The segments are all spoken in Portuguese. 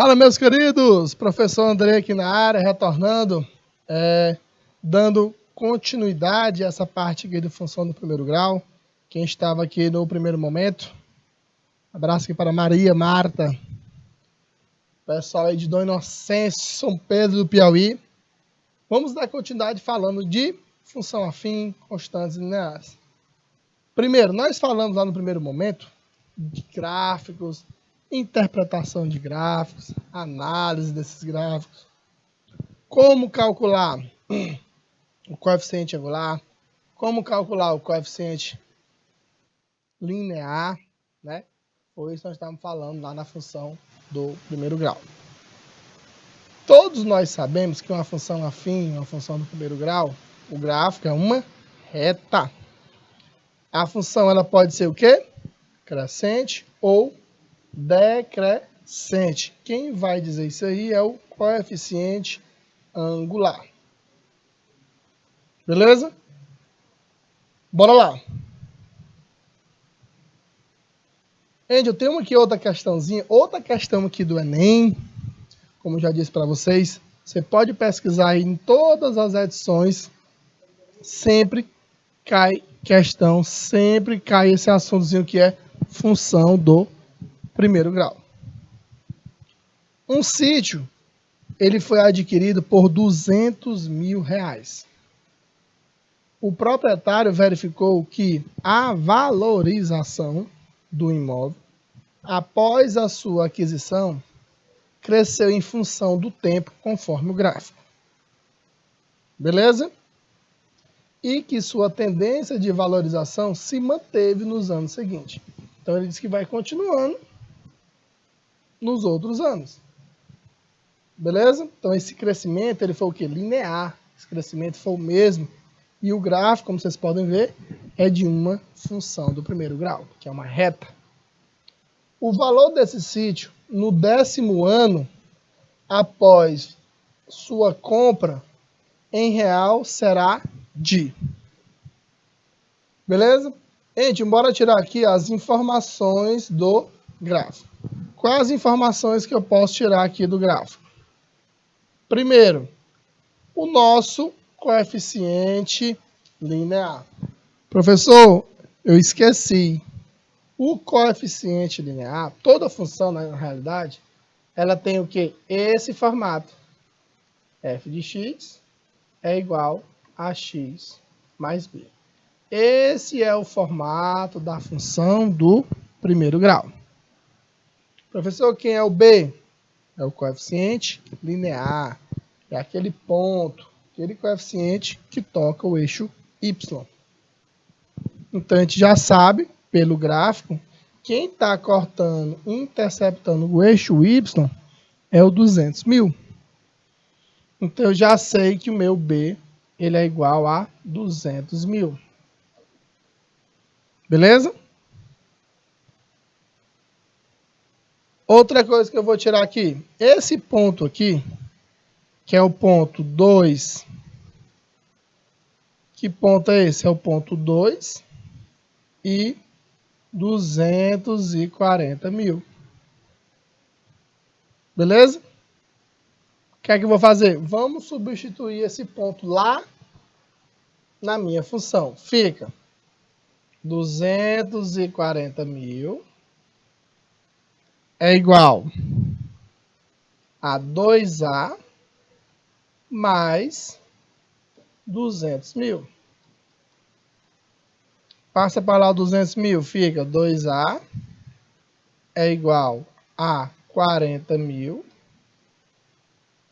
Fala, meus queridos! Professor André aqui na área, retornando, dando continuidade a essa parte aqui de função do primeiro grau. Quem estava aqui no primeiro momento, abraço aqui para Maria, Marta, pessoal aí de Dom Inocêncio, São Pedro do Piauí. Vamos dar continuidade falando de função afim, constantes e lineares. Primeiro, nós falamos lá no primeiro momento de gráficos, interpretação de gráficos, análise desses gráficos, como calcular o coeficiente angular, como calcular o coeficiente linear, né? Foi isso que nós estávamos falando lá na função do primeiro grau. Todos nós sabemos que uma função afim, uma função do primeiro grau, o gráfico é uma reta. A função ela pode ser o quê? Crescente ou decrescente. Quem vai dizer isso aí é o coeficiente angular. Beleza? Bora lá. Gente, eu tenho aqui outra questãozinha, outra questão aqui do Enem. Como eu já disse para vocês, você pode pesquisar aí em todas as edições. Sempre cai questão, sempre cai esse assuntozinho que é função do primeiro grau. Um sítio, ele foi adquirido por R$200 mil. O proprietário verificou que a valorização do imóvel, após a sua aquisição, cresceu em função do tempo, conforme o gráfico. Beleza? E que sua tendência de valorização se manteve nos anos seguintes. Então, ele diz que vai continuando nos outros anos. Beleza? Então, esse crescimento ele foi o quê? Linear. Esse crescimento foi o mesmo. E o gráfico, como vocês podem ver, é de uma função do primeiro grau, que é uma reta. O valor desse sítio, no 10º ano, após sua compra, em real, será de. Beleza? Gente, bora tirar aqui as informações do gráfico. Quais as informações que eu posso tirar aqui do gráfico? Primeiro, o nosso coeficiente linear. Professor, eu esqueci. O coeficiente linear, toda função, na realidade, ela tem o quê? Esse formato. F de x é igual a x mais b. Esse é o formato da função do primeiro grau. Professor, quem é o b? É o coeficiente linear. É aquele ponto, aquele coeficiente que toca o eixo y. Então, a gente já sabe, pelo gráfico, quem está cortando, interceptando o eixo y é o 200 mil. Então, eu já sei que o meu b ele é igual a 200 mil. Beleza? Outra coisa que eu vou tirar aqui. Esse ponto aqui, que é o ponto 2. Que ponto é esse? É o ponto 2 e 240 mil. Beleza? O que é que eu vou fazer? Vamos substituir esse ponto lá na minha função. Fica 240 mil é igual a 2A mais 200 mil. Passa para lá 200 mil, fica 2A é igual a 40 mil.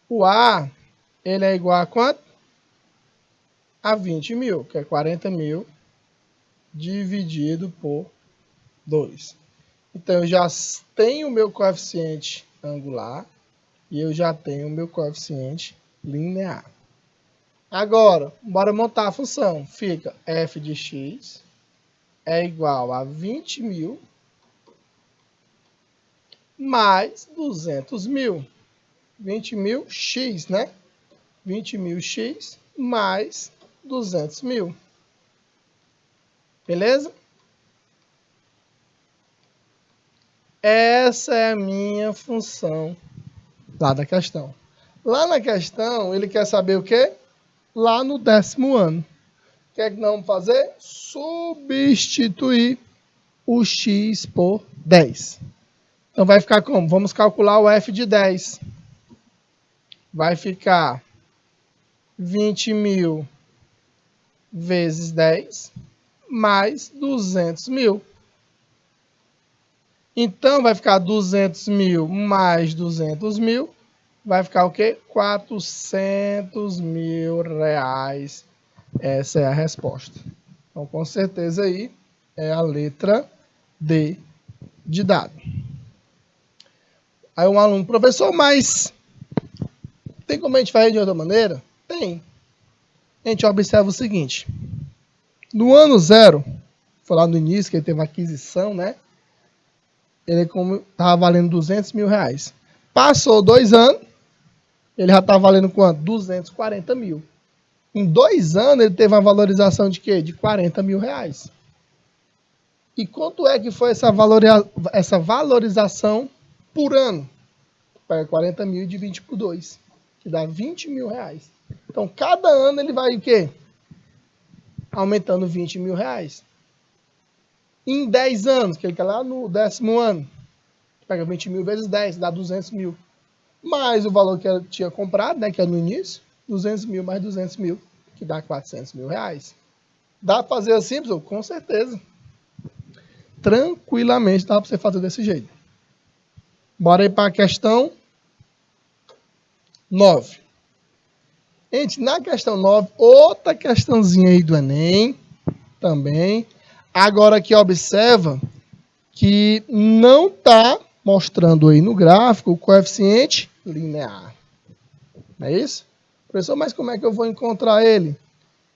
O A, ele é igual a quanto? A 20 mil, que é 40 mil dividido por 2. Então, eu já tenho o meu coeficiente angular e eu já tenho o meu coeficiente linear. Agora, bora montar a função. Fica f de x é igual a 20 mil mais 200 mil. 20 mil x, né? 20 mil x mais 200 mil. Beleza? Essa é a minha função Lá da questão. Lá na questão, ele quer saber o quê? Lá no 10º ano. O que é que nós vamos fazer? Substituir o x por 10. Então vai ficar como? Vamos calcular o f de 10. Vai ficar 20.000 vezes 10 mais 200.000. Então vai ficar 200.000 mais 200.000. Vai ficar o quê? 400.000 reais. Essa é a resposta. Então, com certeza aí é a letra D de dado. Aí um aluno, professor, mas tem como a gente fazer de outra maneira? Tem. A gente observa o seguinte. No ano 0, foi lá no início que ele teve uma aquisição, né? Ele estava valendo 200.000 reais. Passou 2 anos, ele já está valendo quanto? 240.000. Em 2 anos, ele teve uma valorização de quê? De 40.000 reais. E quanto é que foi essa valorização por ano? Pega 40.000 e divide por 2, que dá 20.000 reais. Então, cada ano ele vai o quê? Aumentando 20.000 reais. Em 10 anos, que ele está lá no 10º ano, pega 20.000 vezes 10, dá 200.000. Mais o valor que ele tinha comprado, né, que é no início, 200.000 mais 200.000, que dá 400.000 reais. Dá para fazer assim, pessoal? Com certeza. Tranquilamente dá para você fazer desse jeito. Bora aí para a questão 9. Gente, na questão 9, outra questãozinha aí do Enem, também. Agora aqui observa que não está mostrando aí no gráfico o coeficiente linear. Não é isso? Professor, mas como é que eu vou encontrar ele?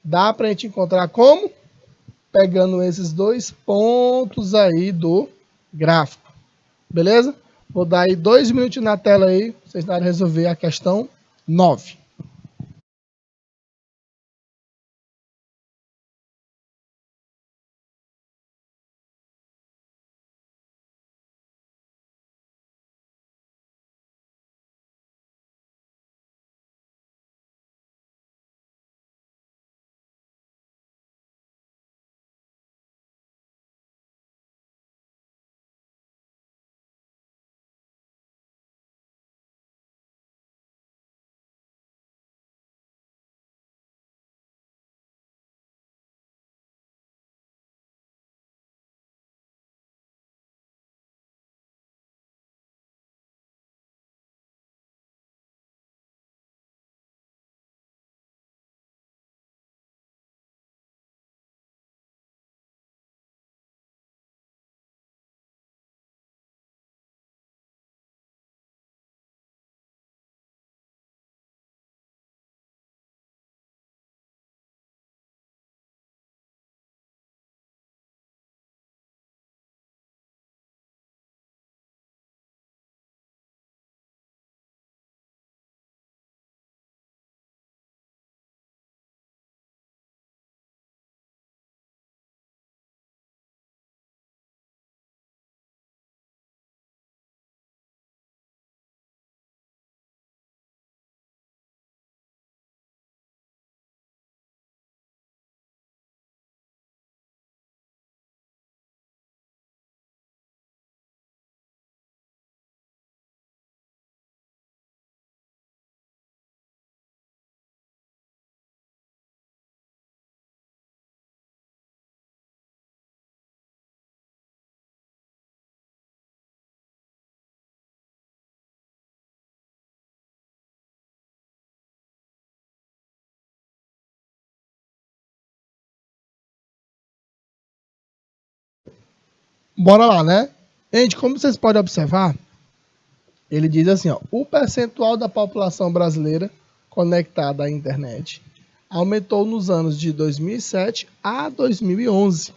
Dá para a gente encontrar como? Pegando esses 2 pontos aí do gráfico. Beleza? Vou dar aí 2 minutos na tela aí, para vocês darem resolver a questão 9. Bora lá, né? Gente, como vocês podem observar, ele diz assim, ó, o percentual da população brasileira conectada à internet aumentou nos anos de 2007 a 2011,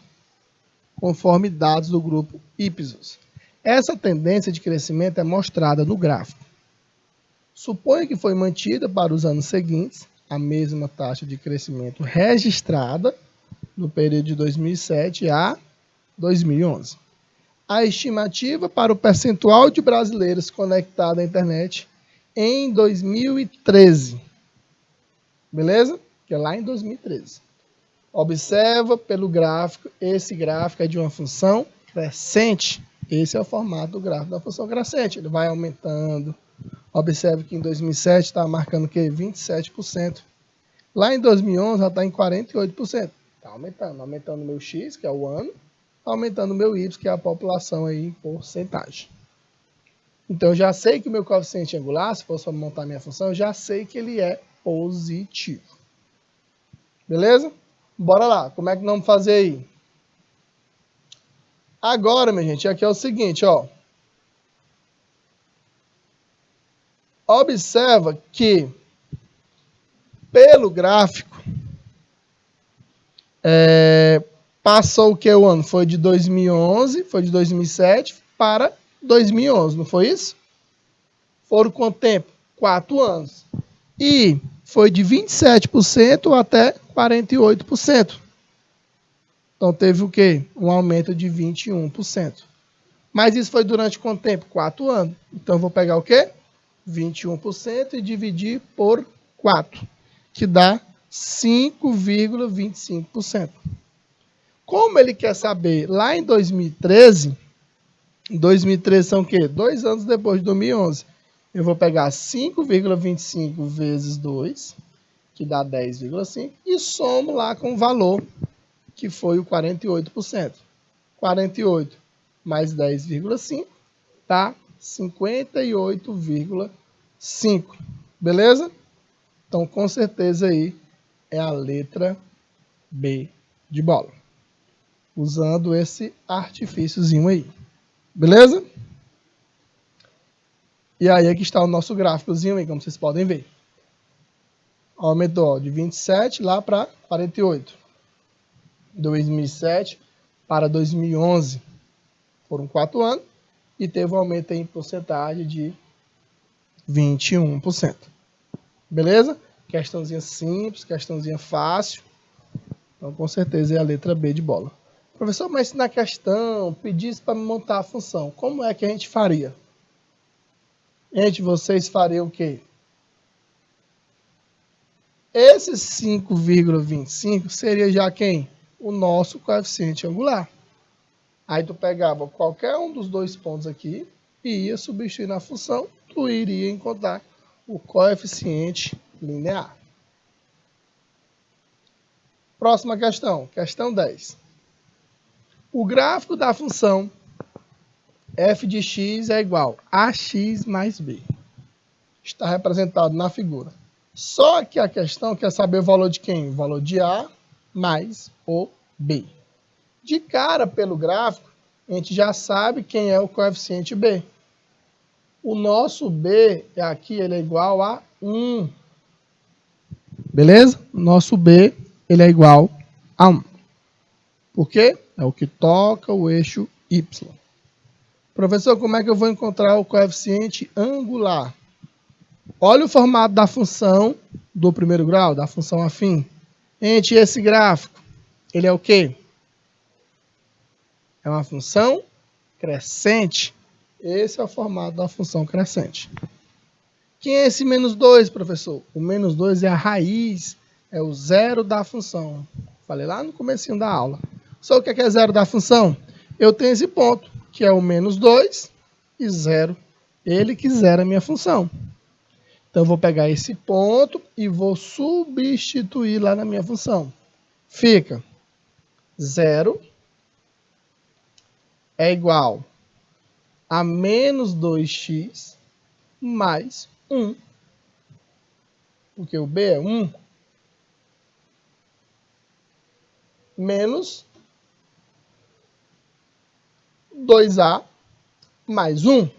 conforme dados do grupo Ipsos. Essa tendência de crescimento é mostrada no gráfico. Suponha que foi mantida para os anos seguintes a mesma taxa de crescimento registrada no período de 2007 a 2011. A estimativa para o percentual de brasileiros conectados à internet em 2013. Beleza? Que é lá em 2013. Observa pelo gráfico, esse gráfico é de uma função crescente. Esse é o formato do gráfico da função crescente. Ele vai aumentando. Observe que em 2007 está marcando o quê? 27%. Lá em 2011 já está em 48%. Está aumentando. Aumentando o meu X, que é o ano. Aumentando o meu Y, que é a população aí em porcentagem. Então, eu já sei que o meu coeficiente angular, se fosse montar minha função, eu já sei que ele é positivo. Beleza? Bora lá. Como é que nós vamos fazer aí? Agora, minha gente, aqui é o seguinte, ó. Observa que, pelo gráfico, passou o que o ano? Foi de 2011, foi de 2007 para 2011, não foi isso? Foram quanto tempo? 4 anos. E foi de 27% até 48%. Então teve o quê? Um aumento de 21%. Mas isso foi durante quanto tempo? 4 anos. Então eu vou pegar o quê? 21% e dividir por 4, que dá 5,25%. Como ele quer saber lá em 2013 são o quê? 2 anos depois de 2011. Eu vou pegar 5,25 vezes 2, que dá 10,5, e somo lá com o valor, que foi o 48%. 48 mais 10,5 dá 58,5. Beleza? Então, com certeza aí é a letra B de bola. Usando esse artifíciozinho aí. Beleza? E aí aqui está o nosso gráficozinho aí, como vocês podem ver. Aumentou de 27 lá para 48. 2007 para 2011. Foram 4 anos. E teve um aumento em porcentagem de 21%. Beleza? Questãozinha simples, questãozinha fácil. Então, com certeza é a letra B de bola. Professor, mas se na questão pedisse para montar a função, como é que a gente faria? Gente, vocês fariam o quê? Esse 5,25 seria já quem? O nosso coeficiente angular. Aí tu pegava qualquer um dos dois pontos aqui e ia substituir na função, tu iria encontrar o coeficiente linear. Próxima questão, questão 10. O gráfico da função f de x é igual a x mais b. Está representado na figura. Só que a questão quer saber o valor de quem? O valor de A mais o B. De cara, pelo gráfico, a gente já sabe quem é o coeficiente B. O nosso B aqui ele é igual a 1. Beleza? O nosso B ele é igual a 1. Por quê? É o que toca o eixo Y. Professor, como é que eu vou encontrar o coeficiente angular? Olha o formato da função do primeiro grau, da função afim. Gente, esse gráfico, ele é o quê? É uma função crescente. Esse é o formato da função crescente. Quem é esse menos 2, professor? O menos 2 é a raiz, é o zero da função. Falei lá no comecinho da aula. Só o que é zero da função? Eu tenho esse ponto, que é o menos 2 e 0. Ele que zera a minha função. Então, eu vou pegar esse ponto e vou substituir lá na minha função. Fica 0 é igual a menos 2x mais 1. Porque o b é 1. Menos 2a mais 1.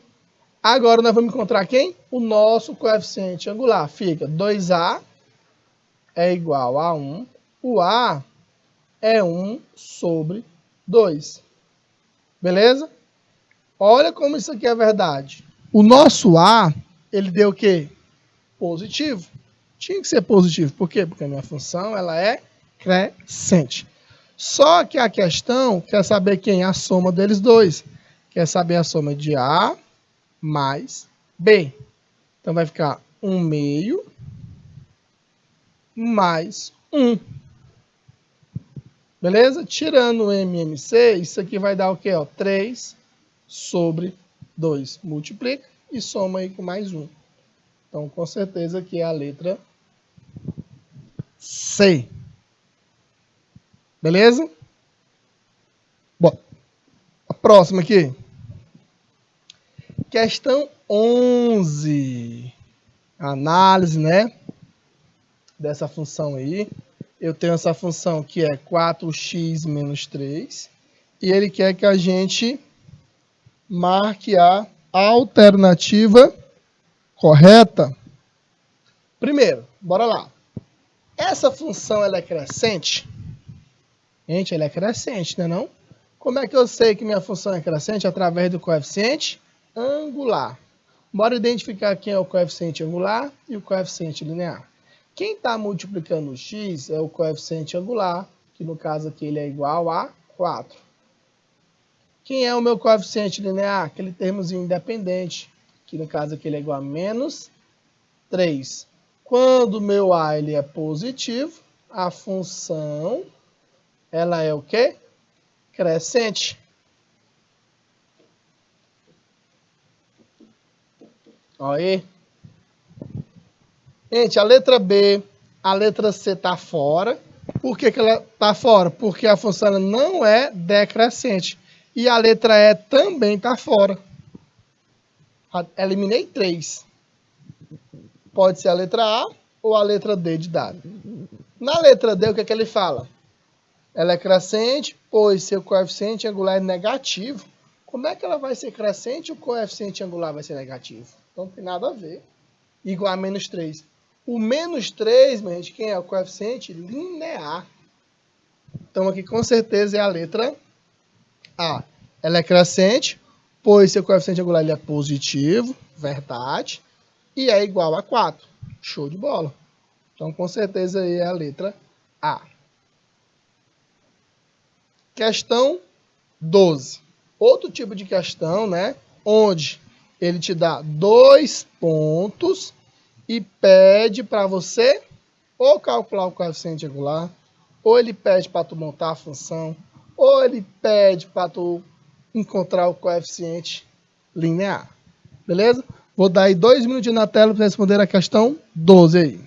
Agora nós vamos encontrar quem? O nosso coeficiente angular. Fica 2a é igual a 1. O a é 1 sobre 2. Beleza? Olha como isso aqui é verdade. O nosso a, ele deu o quê? Positivo. Tinha que ser positivo. Por quê? Porque a minha função ela é crescente. Só que a questão quer saber quem? A soma deles dois. Quer saber a soma de a mais b. Então vai ficar 1/2 mais 1. Beleza? Tirando o MMC, isso aqui vai dar o quê? Ó, 3/2. Multiplica e soma aí com mais 1. Então, com certeza aqui é a letra C. Beleza? Bom, a próxima aqui. Questão 11. Análise, né? Dessa função aí. Eu tenho essa função que é 4x menos 3. E ele quer que a gente marque a alternativa correta. Primeiro, bora lá. Essa função ela é crescente? Gente, ela é crescente, né não? Como é que eu sei que minha função é crescente? Através do coeficiente angular. Bora identificar quem é o coeficiente angular e o coeficiente linear. Quem está multiplicando o x é o coeficiente angular, que no caso aqui ele é igual a 4. Quem é o meu coeficiente linear? Aquele termozinho independente, que no caso aqui ele é igual a menos 3. Quando o meu a ele é positivo, a função ela é o quê? Crescente. Olha aí. Gente, a letra B, a letra C está fora. Por que ela está fora? Porque a função não é decrescente. E a letra E também está fora. Eliminei 3. Pode ser a letra A ou a letra D de dado. Na letra D, o que é que ele fala? Ela é crescente, pois seu coeficiente angular é negativo. Como é que ela vai ser crescente e o coeficiente angular vai ser negativo? Não tem nada a ver. Igual a menos 3. O menos 3, minha gente, quem é o coeficiente? Linear. Então aqui com certeza é a letra A. Ela é crescente, pois seu coeficiente angular ele é positivo, verdade, e é igual a 4. Show de bola. Então com certeza aí é a letra A. Questão 12. Outro tipo de questão, né? Onde ele te dá 2 pontos e pede para você ou calcular o coeficiente angular, ou ele pede para tu montar a função, ou ele pede para tu encontrar o coeficiente linear. Beleza? Vou dar aí 2 minutinhos na tela para responder a questão 12 aí.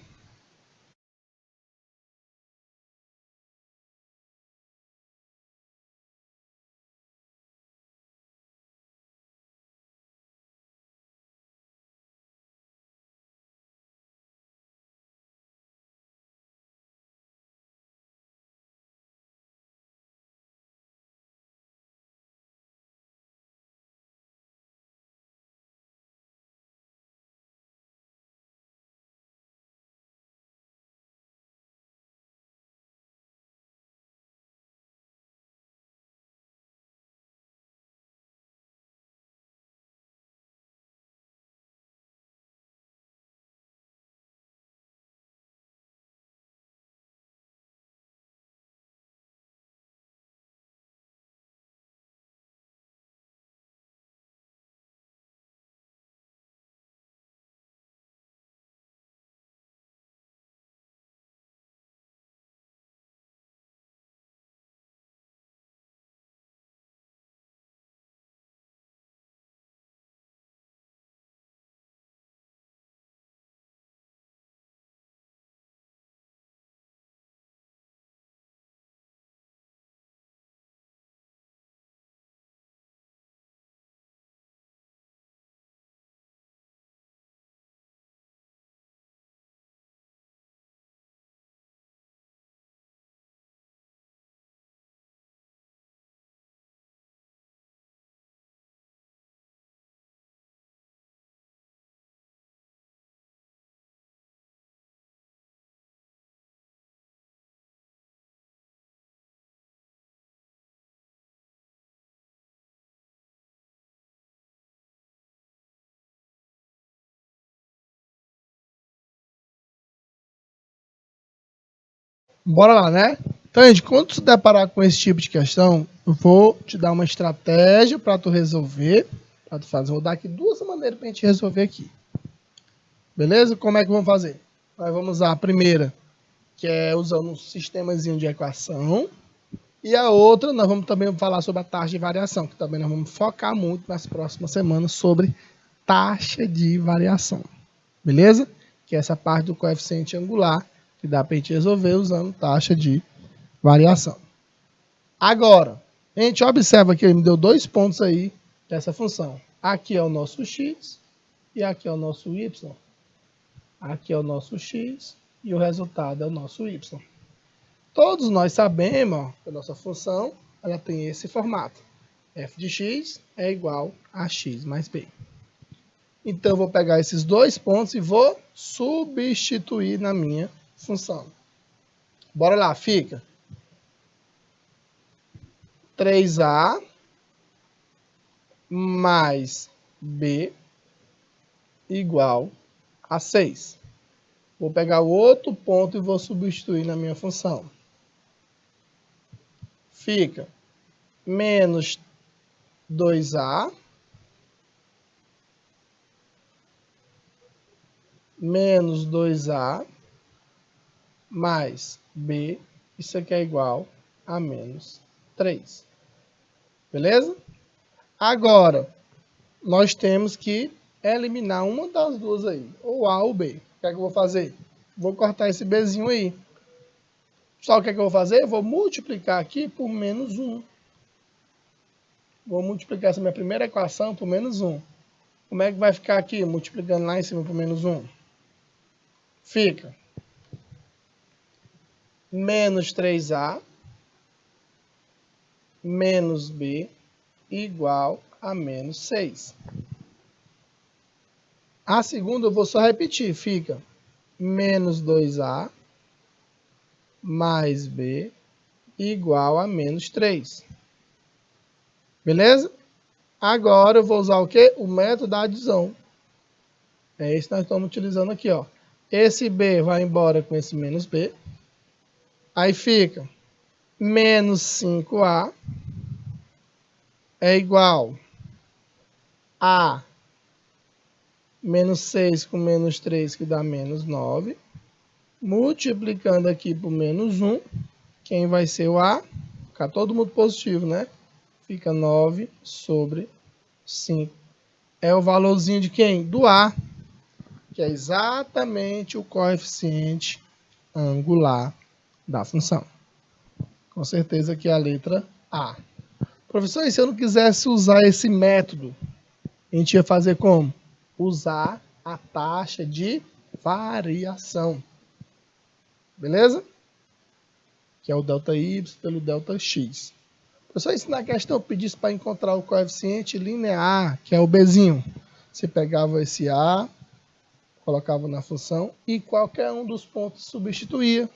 Bora lá, né? Então, gente, quando tu se deparar com esse tipo de questão, eu vou te dar uma estratégia para tu resolver, para tu fazer. Vou dar aqui 2 maneiras para a gente resolver aqui. Beleza? Como é que vamos fazer? Nós vamos usar a primeira, que é usando um sistemazinho de equação. E a outra, nós vamos também falar sobre a taxa de variação, que também nós vamos focar muito nas próximas semanas sobre taxa de variação. Beleza? Que é essa parte do coeficiente angular, que dá para a gente resolver usando taxa de variação. Agora, a gente observa que ele me deu 2 pontos aí dessa função. Aqui é o nosso x e aqui é o nosso y. Aqui é o nosso x e o resultado é o nosso y. Todos nós sabemos ó, que a nossa função ela tem esse formato. F de x é igual a x mais b. Então, eu vou pegar esses 2 pontos e vou substituir na minha função. Bora lá, fica 3a mais b igual a 6. Vou pegar o outro ponto e vou substituir na minha função. Fica menos 2a menos 2a mais b, isso aqui é igual a menos 3. Beleza? Agora, nós temos que eliminar uma das duas aí, ou a ou b. O que é que eu vou fazer? Vou cortar esse bzinho aí. Só o que é que eu vou fazer? Eu vou multiplicar aqui por menos 1. Vou multiplicar essa minha primeira equação por menos 1. Como é que vai ficar aqui, multiplicando lá em cima por menos 1? Fica menos 3a menos b igual a menos 6. A segunda eu vou só repetir, fica menos 2a mais b igual a menos 3. Beleza? Agora eu vou usar o quê? O método da adição. É isso que nós estamos utilizando aqui, ó. Esse b vai embora com esse menos b. Aí fica menos 5a é igual a menos 6 com menos 3, que dá menos 9. Multiplicando aqui por menos 1, quem vai ser o a? Fica todo mundo positivo, né? Fica 9 sobre 5. É o valorzinho de quem? Do a, que é exatamente o coeficiente angular da função. Com certeza que é a letra A. Professor, e se eu não quisesse usar esse método, a gente ia fazer como? Usar a taxa de variação. Beleza? Que é o ΔY pelo ΔX. Professor, e se na questão eu pedisse para encontrar o coeficiente linear, que é o Bzinho? Você pegava esse A, colocava na função e qualquer um dos pontos substituía,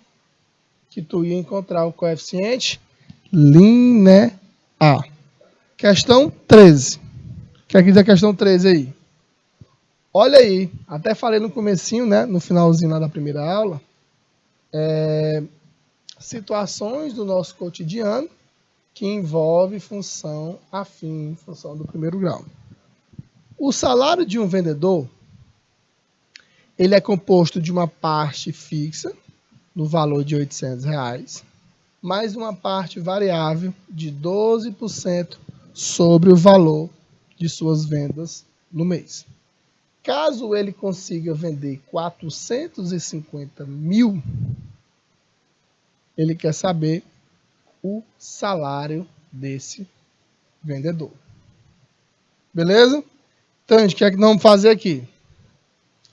que tu ia encontrar o coeficiente linear. Questão 13. Quer dizer a questão 13 aí? Olha aí, até falei no comecinho, né, no finalzinho lá da primeira aula, situações do nosso cotidiano que envolve função afim, função do primeiro grau. O salário de um vendedor, ele é composto de uma parte fixa, no valor de R$800, mais uma parte variável de 12% sobre o valor de suas vendas no mês. Caso ele consiga vender 450 mil, ele quer saber o salário desse vendedor. Beleza? Então, a gente quer que nós vamos fazer aqui.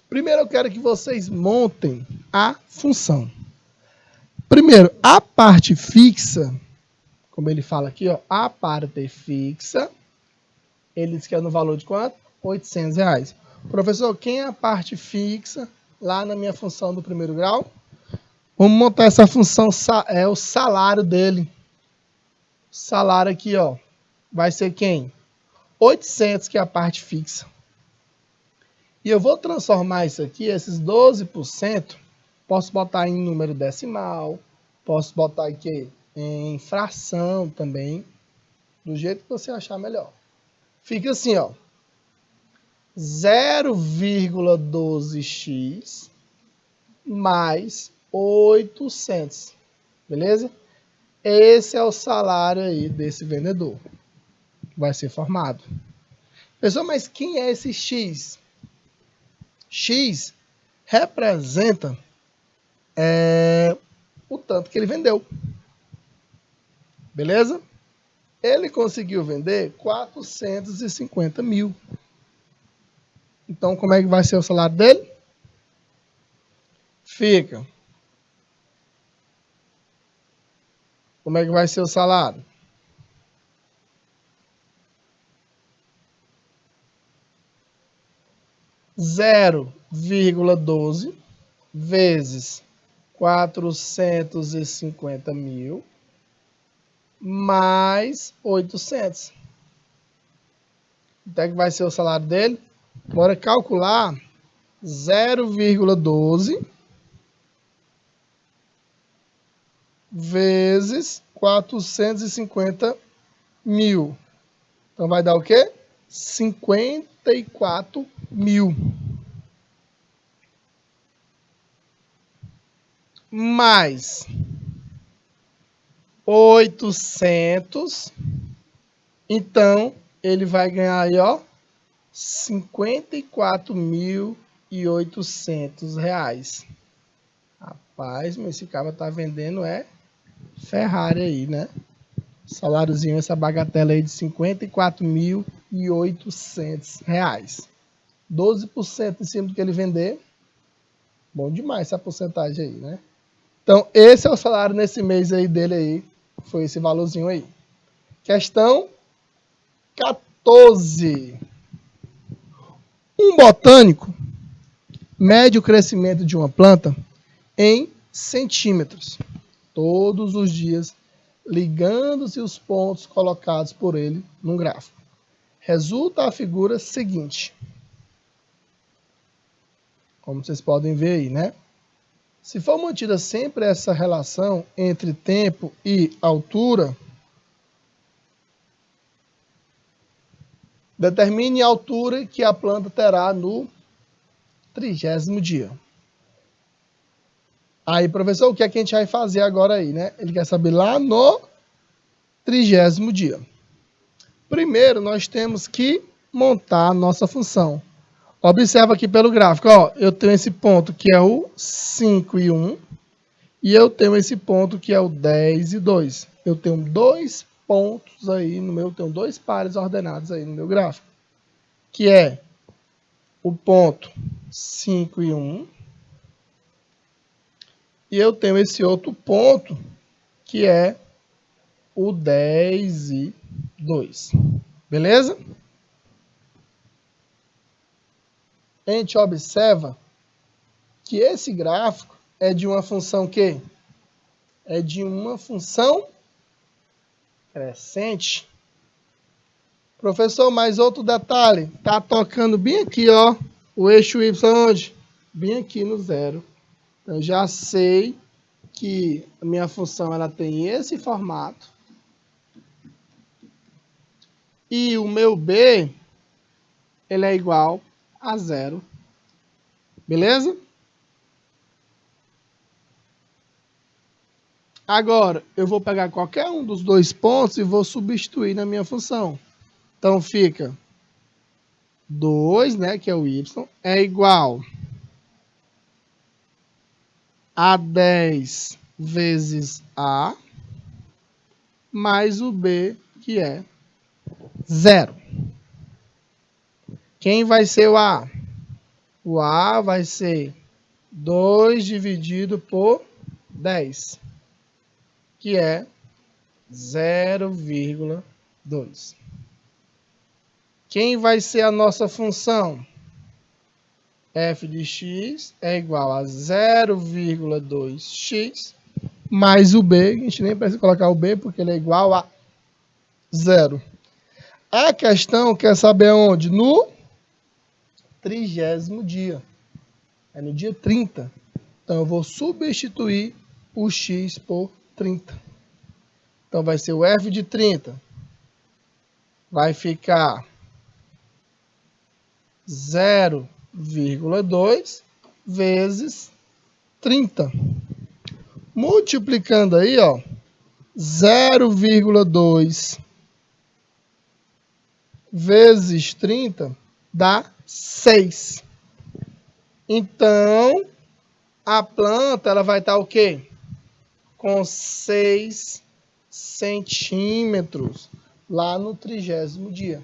Primeiro, eu quero que vocês montem a função. Primeiro, a parte fixa, como ele fala aqui, ó, a parte fixa, ele diz que é no valor de quanto? R$800. Professor, quem é a parte fixa lá na minha função do primeiro grau? Vamos montar essa função, é o salário dele. O salário aqui, ó, vai ser quem? 800, que é a parte fixa. E eu vou transformar isso aqui, esses 12%, posso botar em número decimal, posso botar aqui em fração também, do jeito que você achar melhor. Fica assim, ó. 0,12x mais 800. Beleza? Esse é o salário aí desse vendedor. Vai ser formado. Pessoal, mas quem é esse X? X representa o tanto que ele vendeu. Beleza? Ele conseguiu vender 450 mil. Então, como é que vai ser o salário dele? Fica. Como é que vai ser o salário? Zero vírgula 12 vezes 450 mil mais 800. Então, que vai ser o salário dele? Bora calcular 0,12 vezes 450 mil. Então, vai dar o quê? 54 mil. Mais 800. Então, ele vai ganhar aí, ó, 54.800 reais. Rapaz, mas esse cara tá vendendo Ferrari aí, né? Saláriozinho, essa bagatela aí de 54.800 reais. 12% em cima do que ele vender. Bom demais essa porcentagem aí, né? Então, esse é o salário nesse mês aí dele aí. Foi esse valorzinho aí. Questão 14. Um botânico mede o crescimento de uma planta em centímetros, todos os dias, ligando-se os pontos colocados por ele num gráfico. Resulta a figura seguinte. Como vocês podem ver aí, né? Se for mantida sempre essa relação entre tempo e altura, determine a altura que a planta terá no 30º dia. Aí, professor, o que é que a gente vai fazer agora aí, né? Ele quer saber lá no 30º dia. Primeiro, nós temos que montar a nossa função. Observa aqui pelo gráfico, ó, eu tenho esse ponto que é o 5 e 1, e eu tenho esse ponto que é o 10 e 2. Eu tenho dois pontos aí no meu, tenho dois pares ordenados aí no meu gráfico, que é o ponto 5 e 1, e eu tenho esse outro ponto que é o 10 e 2. Beleza? A gente observa que esse gráfico é de uma função que é de uma função crescente. Professor, mais outro detalhe, tá tocando bem aqui, ó, o eixo y onde? Bem aqui no zero. Eu já sei que a minha função ela tem esse formato. E o meu b ele é igual a zero. Beleza? Agora, eu vou pegar qualquer um dos dois pontos e vou substituir na minha função. Então, fica 2, né, que é o y, é igual a 10 vezes a, mais o b, que é 0. Quem vai ser o a? O a vai ser 2 dividido por 10, que é 0,2. Quem vai ser a nossa função? F de x é igual a 0,2x mais o b, a gente nem precisa colocar o b porque ele é igual a 0. A questão quer saber onde? No 30º dia. É no dia 30. Então, eu vou substituir o x por 30. Então, vai ser o f de 30. Vai ficar 0,2 vezes 30. Multiplicando aí, ó, 0,2 vezes 30 dá 6. Então, a planta ela vai estar o quê? Com 6 centímetros lá no 30º dia.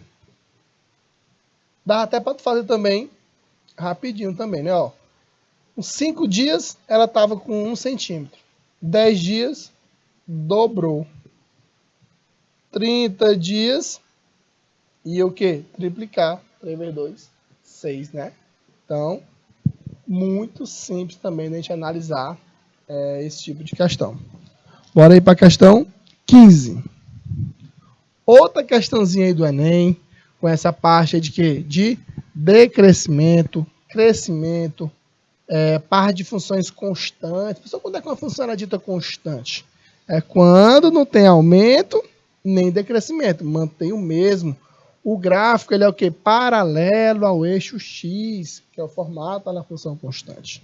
Dá até para fazer também rapidinho também, né? Ó, uns 5 dias ela estava com 1 centímetro. 10 dias dobrou. 30 dias e o que? Triplicar. 3 vezes 2, 6, né? Então, muito simples também a gente analisar esse tipo de questão. Bora aí para a questão 15. Outra questãozinha aí do Enem, com essa parte de quê? De decrescimento, crescimento, par de funções constantes. Pessoal, quando é que uma função é dita constante? É quando não tem aumento nem decrescimento, mantém o mesmo. O gráfico ele é o quê? Paralelo ao eixo X, que é o formato da função constante.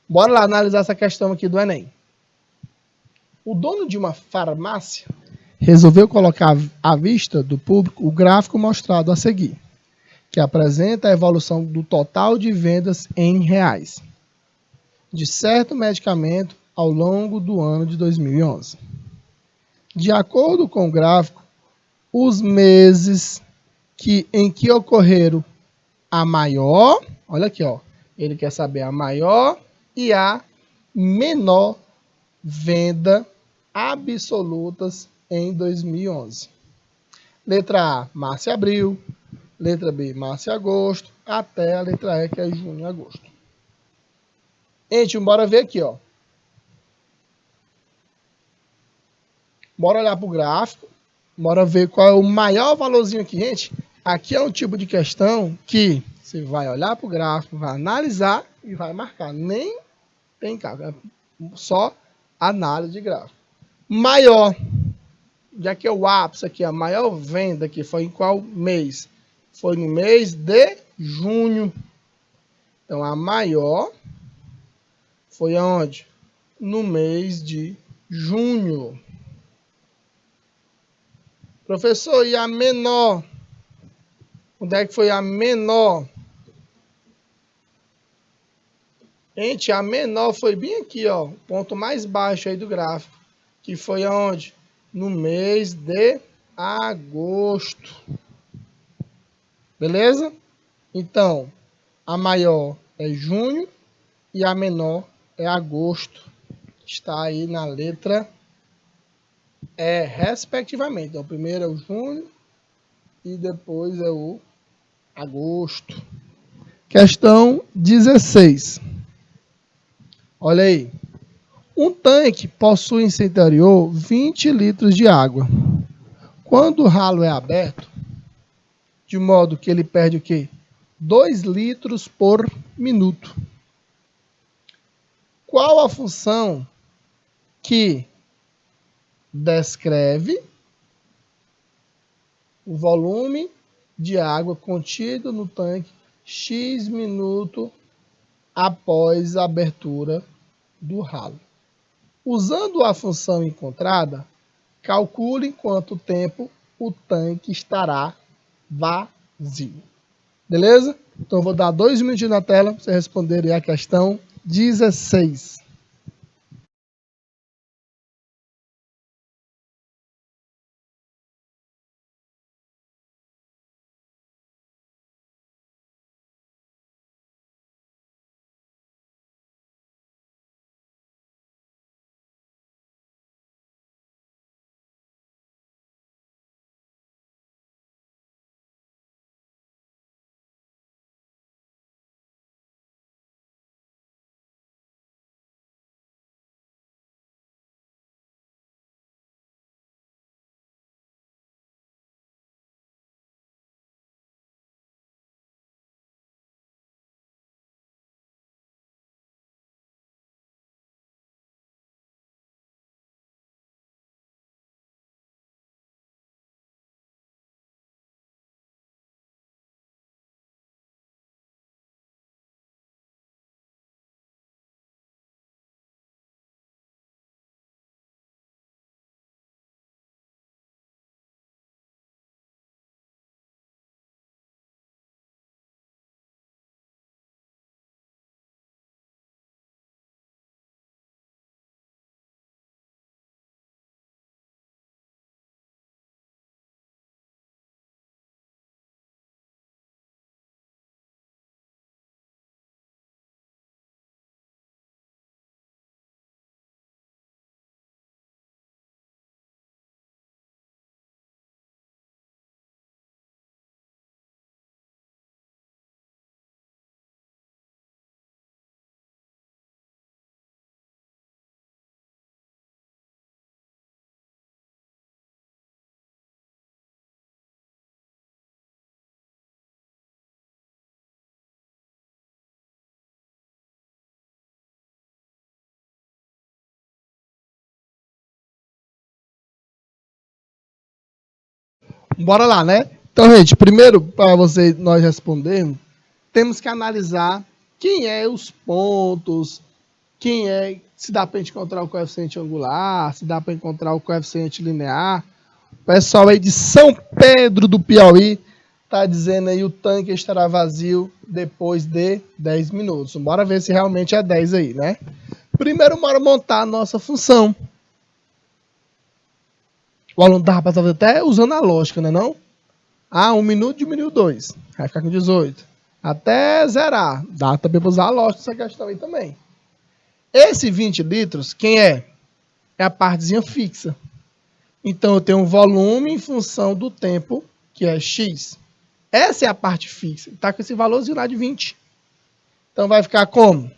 Bora lá analisar essa questão aqui do Enem. O dono de uma farmácia resolveu colocar à vista do público o gráfico mostrado a seguir, que apresenta a evolução do total de vendas em reais de certo medicamento ao longo do ano de 2011. De acordo com o gráfico, os meses em que ocorreram a maior, olha aqui, ó, ele quer saber a maior e a menor venda absolutas em 2011. Letra A, março e abril. Letra B, março e agosto. Até a letra E, que é junho e agosto. Gente, bora ver aqui, ó. Bora olhar para o gráfico. Bora ver qual é o maior valorzinho aqui, gente. Aqui é um tipo de questão que você vai olhar para o gráfico, vai analisar e vai marcar. Nem tem cálculo, é só análise de gráfico. Maior, já que é o ápice aqui, a maior venda aqui foi em qual mês? Foi no mês de junho. Então, a maior foi aonde? No mês de junho. Professor, e a menor? Onde é que foi a menor? Gente, a menor foi bem aqui, ó. O ponto mais baixo aí do gráfico. Que foi aonde? No mês de agosto. Beleza? Então, a maior é junho e a menor é agosto. Está aí na letra E, respectivamente. Então, o primeiro é o junho e depois é o agosto. Questão 16. Olha aí. Um tanque possui em seu interior 20 litros de água. Quando o ralo é aberto, de modo que ele perde o quê? 2 litros por minuto. Qual a função que descreve o volume de água contido no tanque X minuto após a abertura do ralo? Usando a função encontrada, calcule quanto tempo o tanque estará vazio. Beleza? Então, eu vou dar 2 minutinhos na tela para você responder a questão 16. Bora lá, né? Então, gente, primeiro, para nós respondermos, temos que analisar quem é os pontos, se dá para encontrar o coeficiente angular, se dá para encontrar o coeficiente linear. O pessoal aí de São Pedro do Piauí está dizendo aí o tanque estará vazio depois de 10 minutos. Bora ver se realmente é 10 aí, né? Primeiro, bora montar a nossa função. O aluno dava para fazer até usando a lógica, né não? 1 minuto diminuiu 2. Vai ficar com 18. Até zerar. Dá também para usar a lógica essa questão aí também. Esse 20 litros, quem é? É a partezinha fixa. Então, eu tenho um volume em função do tempo, que é X. Essa é a parte fixa. Está com esse valorzinho lá de 20. Então, vai ficar como?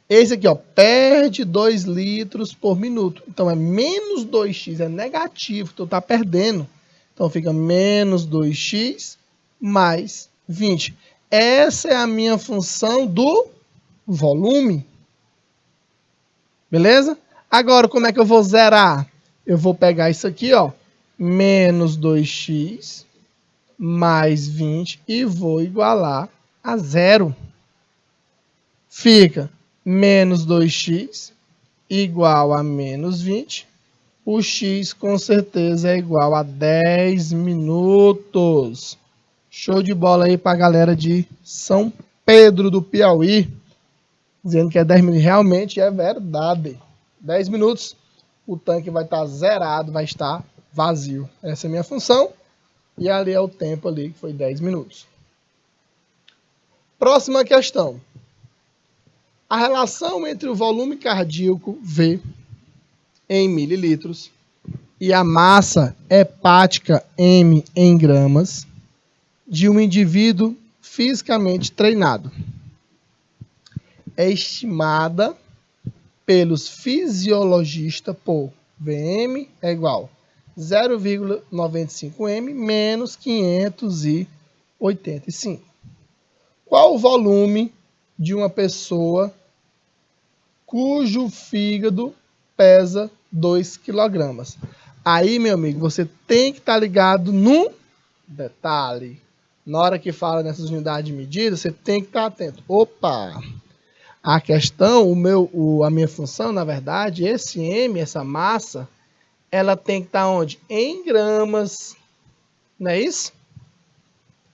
Esse aqui, ó, perde 2 litros por minuto. Então, é menos 2x, é negativo. Então, está perdendo. Então, fica menos 2x mais 20. Essa é a minha função do volume. Beleza? Agora, como é que eu vou zerar? Eu vou pegar isso aqui, ó, menos 2x mais 20 e vou igualar a zero. Fica menos 2x igual a menos 20. O x com certeza é igual a 10 minutos. Show de bola aí para a galera de São Pedro do Piauí. Dizendo que é 10 minutos. Realmente é verdade. 10 minutos, o tanque vai estar zerado, vai estar vazio. Essa é a minha função. E ali é o tempo ali, que foi 10 minutos. Próxima questão. A relação entre o volume cardíaco V em mililitros e a massa hepática M em gramas de um indivíduo fisicamente treinado é estimada pelos fisiologistas por Vm é igual a 0,95 m menos 585. Qual o volume de uma pessoa cujo fígado pesa 2 kg? Aí, meu amigo, você tem que estar ligado num detalhe. Na hora que fala nessas unidades de medida, você tem que estar atento. Opa! A questão, a minha função, na verdade, esse M, essa massa, ela tem que estar onde? Em gramas. Não é isso?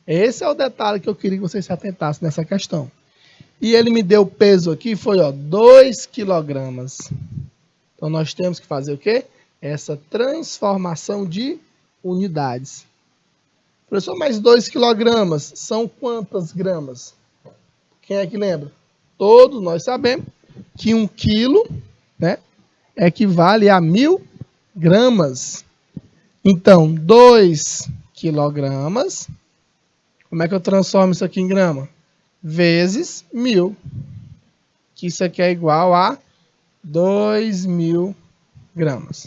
Esse é o detalhe que eu queria que vocês se atentassem nessa questão. E ele me deu o peso aqui, foi 2 kg. Então, nós temos que fazer o quê? Essa transformação de unidades. Professor, mas 2 kg são quantas gramas? Quem é que lembra? Todos nós sabemos que 1 quilo, né, equivale a 1000 gramas. Então, 2 quilogramas, como é que eu transformo isso aqui em grama? Vezes 1000, que isso aqui é igual a 2.000 gramas.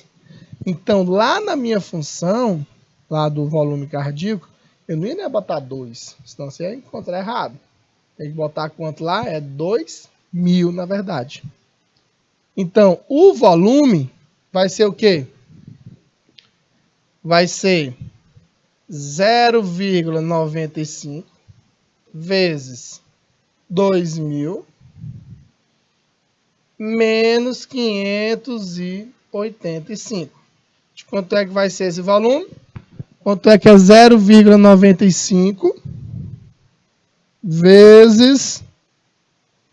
Então, lá na minha função, lá do volume cardíaco, eu não ia botar 2, senão você ia encontrar errado. Tem que botar quanto lá? É 2.000, na verdade. Então, o volume vai ser o quê? Vai ser 0,95 vezes 2.000 menos 585. De quanto é que vai ser esse volume? Quanto é que é 0,95 vezes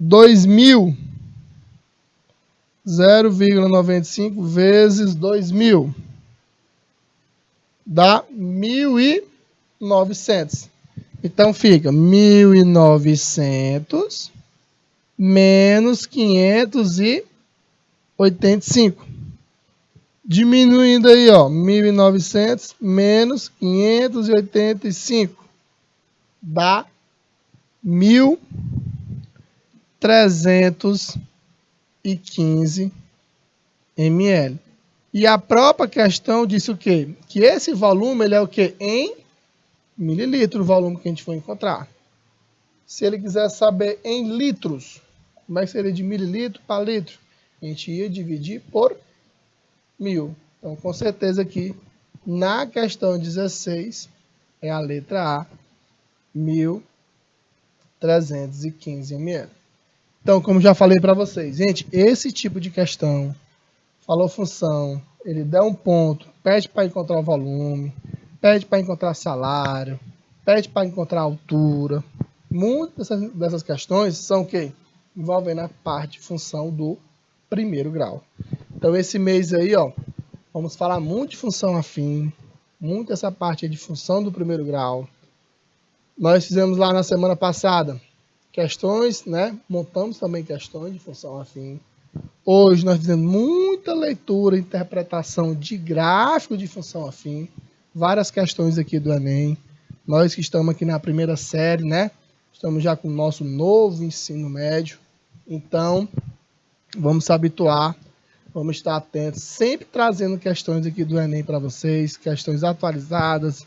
2.000? 0,95 vezes 2.000 dá 1.900. Então fica 1.900 menos 585. Diminuindo aí, ó, 1.900 menos 585 dá 1.315 ml. E a própria questão disse o quê? Que esse volume ele é o quê? Em mililitro, o volume que a gente for encontrar. Se ele quiser saber em litros, como é que seria de mililitro para litro? A gente ia dividir por 1000. Então, com certeza aqui, Na questão 16, é a letra A, 1.315 ml. Então, como já falei para vocês, gente, esse tipo de questão, falou função, ele dá um ponto, pede para encontrar o volume, pede para encontrar salário, pede para encontrar altura. Muitas dessas questões são o quê? Envolvendo a parte de função do primeiro grau. Então, esse mês aí, ó, vamos falar muito de função afim, muito essa parte aí de função do primeiro grau. Nós fizemos lá na semana passada questões, né? Montamos também questões de função afim. Hoje nós fizemos muita leitura e interpretação de gráfico de função afim. Várias questões aqui do Enem. Nós que estamos aqui na primeira série, né? Estamos já com o nosso novo ensino médio. Então, vamos se habituar, vamos estar atentos, sempre trazendo questões aqui do Enem para vocês, questões atualizadas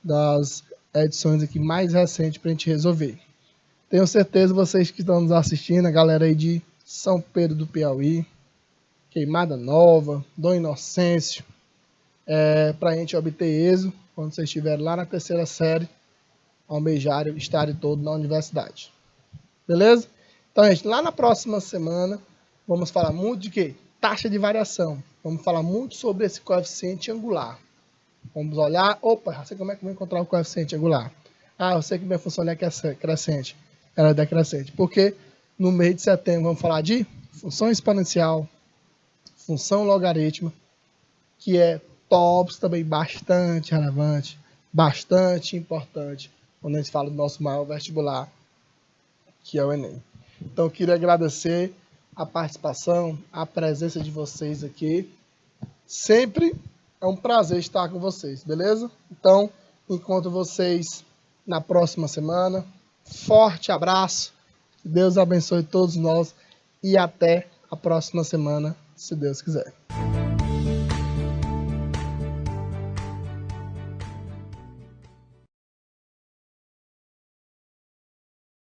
das edições aqui mais recentes para a gente resolver. Tenho certeza vocês que estão nos assistindo, a galera aí de São Pedro do Piauí, Queimada Nova, Dom Inocêncio, para a gente obter êxito quando vocês estiverem lá na terceira série, almejarem estarem todos na universidade. Beleza? Então, gente, lá na próxima semana, vamos falar muito de quê? Taxa de variação. Vamos falar muito sobre esse coeficiente angular. Vamos olhar, opa, eu sei como é que eu vou encontrar o coeficiente angular. Ah, eu sei que minha função é crescente. Ela é decrescente. Porque no mês de setembro vamos falar de função exponencial, função logarítmica, que é tópico também bastante relevante, bastante importante, quando a gente fala do nosso maior vestibular, que é o Enem. Então, eu queria agradecer a participação, a presença de vocês aqui. Sempre é um prazer estar com vocês, beleza? Então, encontro vocês na próxima semana. Forte abraço, que Deus abençoe todos nós e até a próxima semana, se Deus quiser.